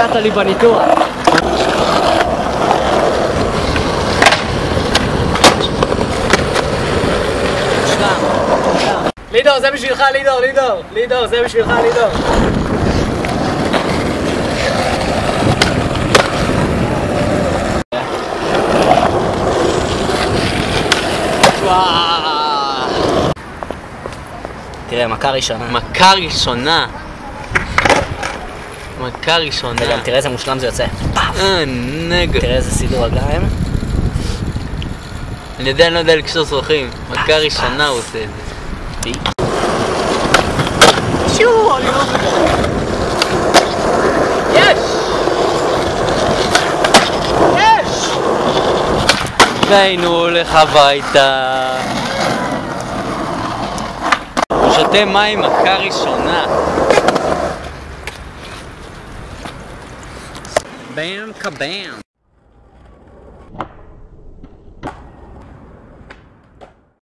פגעת לי בניתוח. לידור, זה בשבילך, לידור, זה בשבילך, לידור. תראה, מכה ראשונה. מכה ראשונה. וגם תראה איזה מושלם זה יוצא. נגד. תראה איזה סידור רגליים. אני עדיין לא יודע לקשור שרוכים. מכה ראשונה הוא עושה את זה. שואו, אני לא מבין. יש! והיינו הולך הביתה. הוא שותה מים מכה ראשונה. בם קבם.